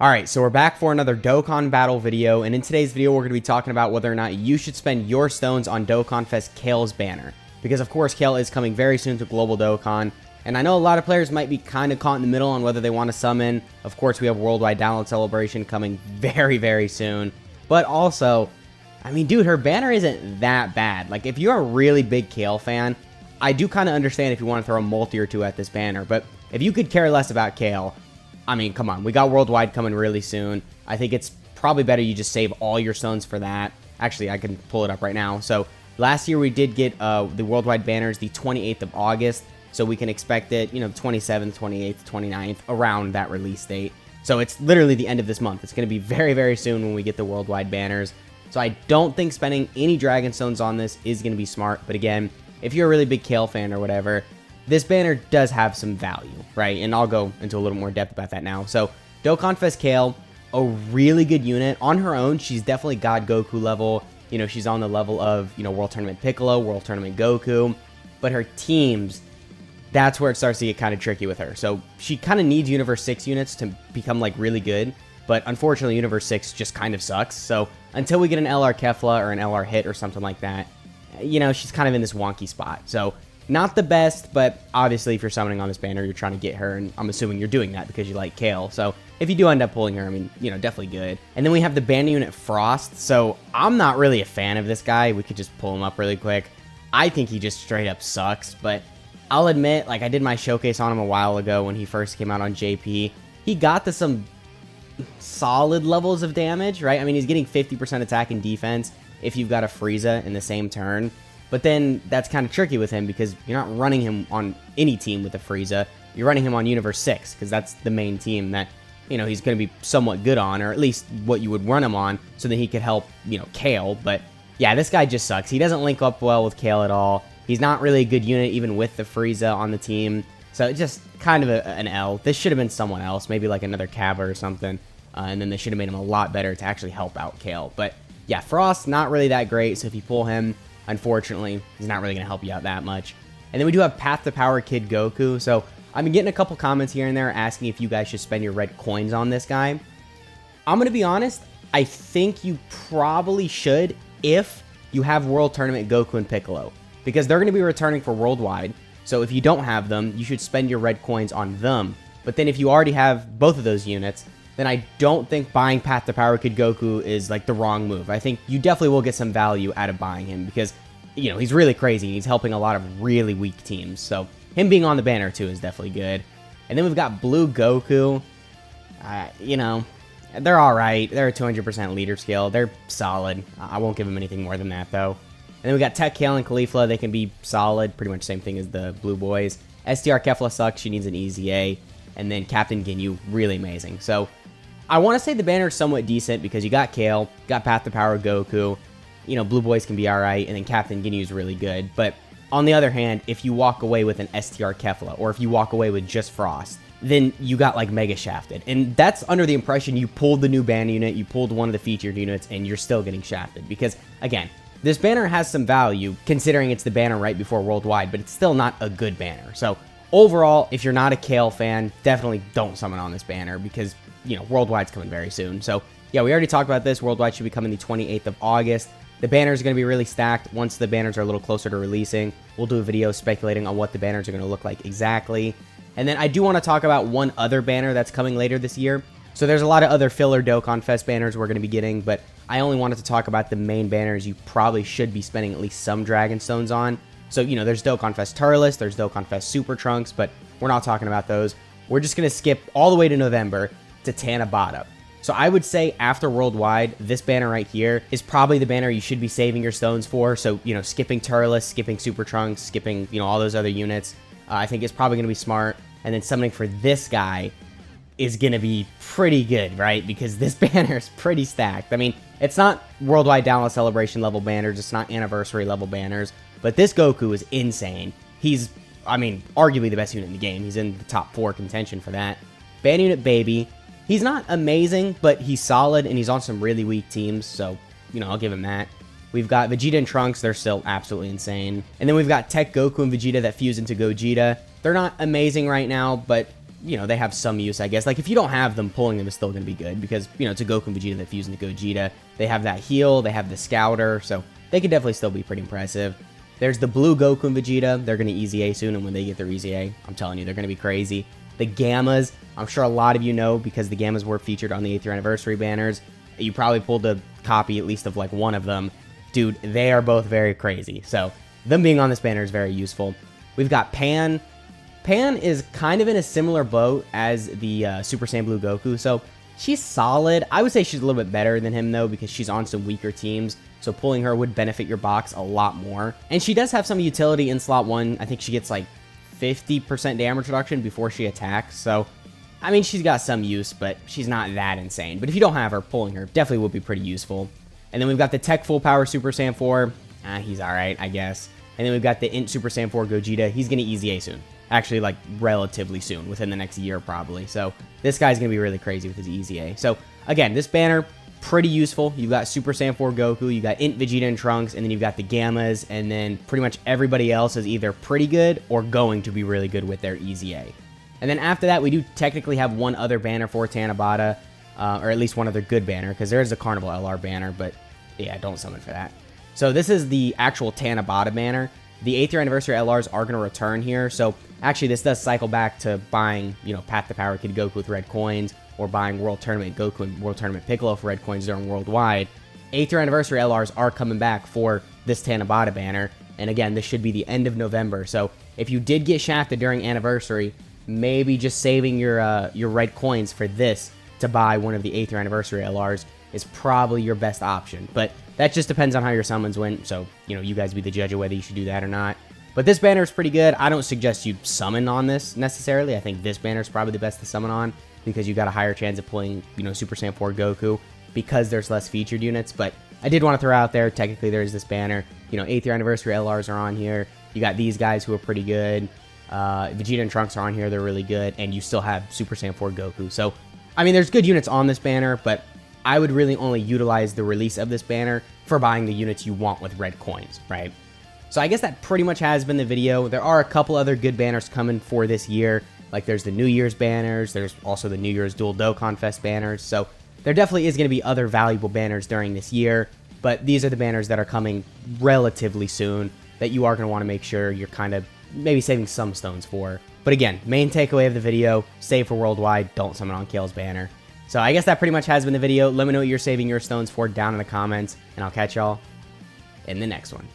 Alright, so we're back for another Dokkan battle video, and in today's video we're going to be talking about whether or not you should spend your stones on Dokkan Fest Kale's banner. Because of course Kale is coming very soon to Global Dokkan, and I know a lot of players might be kind of caught in the middle on whether they want to summon. Of course we have Worldwide Download Celebration coming very soon, but also, I mean dude, her banner isn't that bad. Like if you're a really big Kale fan, I do kind of understand if you want to throw a multi or two at this banner, but if you could care less about Kale, I mean, come on, we got Worldwide coming really soon. I think it's probably better you just save all your stones for that. Actually, I can pull it up right now. So, last year we did get the Worldwide banners the 28th of August, so we can expect it, you know, 27th, 28th, 29th, around that release date. So, it's literally the end of this month. It's going to be very soon when we get the Worldwide banners. So, I don't think spending any Dragon Stones on this is going to be smart, but again, if you're a really big Kale fan or whatever, this banner does have some value, right? And I'll go into a little more depth about that now. So, Dokkan Fest Kale, a really good unit. On her own, she's definitely God Goku level. You know, she's on the level of, you know, World Tournament Piccolo, World Tournament Goku. But her teams, that's where it starts to get kind of tricky with her. So, she kind of needs Universe 6 units to become, like, really good. But unfortunately, Universe 6 just kind of sucks. So, until we get an LR Kefla or an LR Hit or something like that, you know, she's kind of in this wonky spot. So, not the best, but obviously if you're summoning on this banner, you're trying to get her, and I'm assuming you're doing that because you like Kale. So if you do end up pulling her, I mean, you know, definitely good. And then we have the banner unit Frost. So I'm not really a fan of this guy. We could just pull him up really quick. I think he just straight up sucks, but I'll admit, like I did my showcase on him a while ago when he first came out on JP. He got to some solid levels of damage, right? I mean, he's getting 50% attack and defense if you've got a Frieza in the same turn. But then that's kind of tricky with him because you're not running him on any team with a Frieza. You're running him on Universe 6 because that's the main team that, you know, he's going to be somewhat good on, or at least what you would run him on so that he could help, you know, Kale. But yeah, this guy just sucks. He doesn't link up well with Kale at all. He's not really a good unit even with the Frieza on the team. So it's just kind of an L. This should have been someone else, maybe like another Kaba or something. And then they should have made him a lot better to actually help out Kale. But yeah, Frost, not really that great. So if you pull him, unfortunately, he's not really going to help you out that much. And then we do have Path to Power Kid Goku. So I've been getting a couple comments here and there asking if you guys should spend your red coins on this guy. I'm going to be honest, I think you probably should if you have World Tournament Goku and Piccolo, because they're going to be returning for Worldwide. So if you don't have them, you should spend your red coins on them. But then if you already have both of those units, then I don't think buying Path to Power Kid Goku is like the wrong move. I think you definitely will get some value out of buying him because, you know, he's really crazy. He's helping a lot of really weak teams. So him being on the banner too is definitely good. And then we've got Blue Goku. You know, they're all right. They're a 200% leader skill. They're solid. I won't give them anything more than that though. And then we got Tech Kale and Caulifla. They can be solid. Pretty much the same thing as the Blue Boys. STR Kefla sucks. She needs an easy A. And then Captain Ginyu, really amazing. So I want to say the banner is somewhat decent because you got Kale, got Path to Power Goku, you know, Blue Boys can be alright, and then Captain Ginyu is really good. But on the other hand, if you walk away with an STR Kefla, or if you walk away with just Frost, then you got like Mega Shafted. And that's under the impression you pulled the new banner unit, you pulled one of the featured units, and you're still getting shafted. Because, again, this banner has some value considering it's the banner right before Worldwide, but it's still not a good banner. So overall, if you're not a Kale fan, definitely don't summon on this banner because, you know, Worldwide's coming very soon. So, yeah, we already talked about this. Worldwide should be coming the 28th of August. The banners are going to be really stacked. Once the banners are a little closer to releasing, we'll do a video speculating on what the banners are going to look like exactly. And then I do want to talk about one other banner that's coming later this year. So there's a lot of other filler Dokkan Fest banners we're going to be getting, but I only wanted to talk about the main banners you probably should be spending at least some Dragon Stones on. So, you know, there's Dokkan Fest Turles, there's Dokkan Fest Super Trunks, but we're not talking about those. We're just going to skip all the way to November to Tanabata. So I would say after Worldwide, this banner right here is probably the banner you should be saving your stones for. So, you know, skipping Turles, skipping Super Trunks, skipping, you know, all those other units, I think is probably going to be smart. And then summoning for this guy is going to be pretty good, right? Because this banner is pretty stacked. I mean, it's not Worldwide Download Celebration level banners, it's not Anniversary level banners, but this Goku is insane. He's, I mean, arguably the best unit in the game. He's in the top 4 contention for that. Banner unit Baby. He's not amazing, but he's solid, and he's on some really weak teams, so, you know, I'll give him that. We've got Vegeta and Trunks. They're still absolutely insane. And then we've got Tech Goku and Vegeta that fuse into Gogeta. They're not amazing right now, but you know, they have some use, I guess. Like, if you don't have them, pulling them is still going to be good because, you know, it's a Goku and Vegeta that fuse into Gogeta. They have that heal, they have the Scouter, so they could definitely still be pretty impressive. There's the blue Goku and Vegeta. They're going to Easy A soon, and when they get their Easy A, I'm telling you, they're going to be crazy. The Gammas, I'm sure a lot of you know because the Gammas were featured on the 8th year anniversary banners. You probably pulled a copy at least of like one of them. Dude, they are both very crazy. So them being on this banner is very useful. We've got Pan. Pan is kind of in a similar boat as the Super Saiyan Blue Goku. So she's solid. I would say she's a little bit better than him though because she's on some weaker teams. So pulling her would benefit your box a lot more. And she does have some utility in slot 1. I think she gets like 50% damage reduction before she attacks. So, I mean, she's got some use, but she's not that insane. But if you don't have her, pulling her definitely would be pretty useful. And then we've got the Tech Full Power Super Saiyan 4. He's alright, I guess. And then we've got the Int Super Saiyan 4 Gogeta. He's going to Easy A soon. Actually, like, relatively soon. Within the next year, probably. So, this guy's going to be really crazy with his Easy A. So, again, this banner, pretty useful. You've got Super Saiyan 4 Goku, you got Int Vegeta and Trunks, and then you've got the Gammas, and then pretty much everybody else is either pretty good or going to be really good with their Easy A. And then after that, we do technically have one other banner for Tanabata, or at least one other good banner, because there is a Carnival LR banner, but yeah, don't summon for that. So this is the actual Tanabata banner. The 8th year anniversary LRs are going to return here, so actually this does cycle back to buying, you know, Path to Power Kid Goku with red coins, or buying World Tournament Goku and World Tournament Piccolo for red coins during Worldwide. 8th year anniversary LRs are coming back for this Tanabata banner, and again, this should be the end of November, so if you did get shafted during Anniversary, maybe just saving your red coins for this to buy one of the 8th year anniversary LRs is probably your best option, but that just depends on how your summons went, so, you know, you guys be the judge of whether you should do that or not. But this banner is pretty good. I don't suggest you summon on this necessarily. I think this banner is probably the best to summon on because you got a higher chance of pulling, you know, Super Saiyan 4 Goku because there's less featured units, but I did want to throw out there, technically there's this banner, you know, 8th year anniversary LRs are on here, you got these guys who are pretty good, Vegeta and Trunks are on here, they're really good, and you still have Super Saiyan 4 Goku, so, I mean, there's good units on this banner, but I would really only utilize the release of this banner for buying the units you want with red coins, right? So I guess that pretty much has been the video. There are a couple other good banners coming for this year, like there's the New Year's banners, there's also the New Year's Dual Dokkan Fest banners, so there definitely is going to be other valuable banners during this year, but these are the banners that are coming relatively soon that you are going to want to make sure you're kind of maybe saving some stones for. But again, main takeaway of the video, save for Worldwide, don't summon on Kale's banner. So I guess that pretty much has been the video. Let me know what you're saving your stones for down in the comments, and I'll catch y'all in the next one.